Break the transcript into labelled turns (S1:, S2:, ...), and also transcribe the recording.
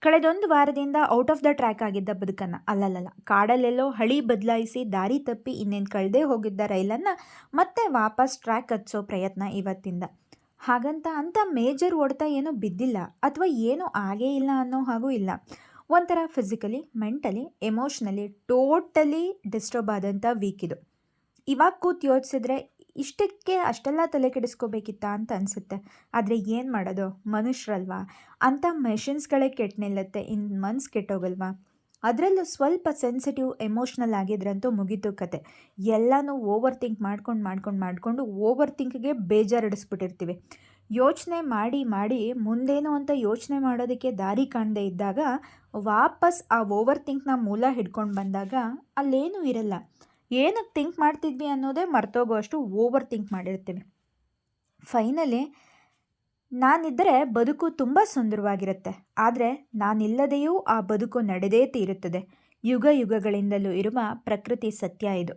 S1: ಕಳೆದೊಂದು ವಾರದಿಂದ out of the track ಆಗಿದ್ದ ಬದುಕನ್ನು ಅಲ್ಲಲ್ಲ ಕಾಡಲ್ಲೆಲ್ಲೋ ಹಳಿ ಬದಲಾಯಿಸಿ ದಾರಿ ತಪ್ಪಿ ಇನ್ನೇನು ಕಳೆದೇ ಹೋಗಿದ್ದ ರೈಲನ್ನು ಮತ್ತೆ ವಾಪಸ್ ಟ್ರ್ಯಾಕ್ ಹಚ್ಚೋ ಪ್ರಯತ್ನ ಇವತ್ತಿಂದ. ಹಾಗಂತ ಮೇಜರ್ ಹೊಡೆತ ಏನೂ ಬಿದ್ದಿಲ್ಲ ಅಥವಾ ಏನೂ ಆಗೇ ಇಲ್ಲ ಅನ್ನೋ ಹಾಗೂ ಇಲ್ಲ. ಒಂಥರ physically, mentally, emotionally totally disturb ಆದಂಥ ವೀಕ್ ಇದು. ಇವಾಗ ಕೂತು ಯೋಚಿಸಿದ್ರೆ ಇಷ್ಟಕ್ಕೆ ಅಷ್ಟೆಲ್ಲ ತಲೆ ಕೆಡಿಸ್ಕೋಬೇಕಿತ್ತಾ ಅಂತ ಅನಿಸುತ್ತೆ. ಆದರೆ ಏನು ಮಾಡೋದು, ಮನುಷ್ಯರಲ್ವಾ, ಅಂಥ ಮೆಷಿನ್ಸ್ಗಳೇ ಕೆಟ್ಟು ನಿಲ್ಲುತ್ತೆ, ಇನ್ನು ಮನ್ಸು ಕೆಟ್ಟೋಗಲ್ವಾ. ಅದರಲ್ಲೂ ಸ್ವಲ್ಪ ಸೆನ್ಸಿಟಿವ್ ಎಮೋಷ್ನಲ್ ಆಗಿದ್ರಂತೂ ಮುಗೀತು ಕತೆ. ಎಲ್ಲನೂ ಓವರ್ ಥಿಂಕ್ ಮಾಡ್ಕೊಂಡು ಓವರ್ ಥಿಂಕ್ಗೆ ಬೇಜಾರಿಡಿಸ್ಬಿಟ್ಟಿರ್ತೀವಿ. ಯೋಚನೆ ಮಾಡಿ ಮಾಡಿ ಮುಂದೇನು ಅಂತ ಯೋಚನೆ ಮಾಡೋದಕ್ಕೆ ದಾರಿ ಕಾಣದೇ ಇದ್ದಾಗ ವಾಪಸ್ ಆ ಓವರ್ ಥಿಂಕ್ನ ಮೂಲ ಹಿಡ್ಕೊಂಡು ಬಂದಾಗ ಅಲ್ಲೇನೂ ಇರಲ್ಲ. ಏನಕ್ಕೆ ಥಿಂಕ್ ಮಾಡ್ತಿದ್ವಿ ಅನ್ನೋದೇ ಮರ್ತೋಗೋ ಅಷ್ಟು ಓವರ್ ಥಿಂಕ್ ಮಾಡಿರ್ತೀವಿ. ಫೈನಲಿ ನಾನಿದ್ದರೆ ಬದುಕು ತುಂಬ ಸುಂದರವಾಗಿರುತ್ತೆ, ಆದರೆ ನಾನಿಲ್ಲದೆಯೂ ಆ ಬದುಕು ನಡೆದೇ ತೀರುತ್ತದೆ. ಯುಗ ಯುಗಗಳಿಂದಲೂ ಇರುವ ಪ್ರಕೃತಿ ಸತ್ಯ ಇದು.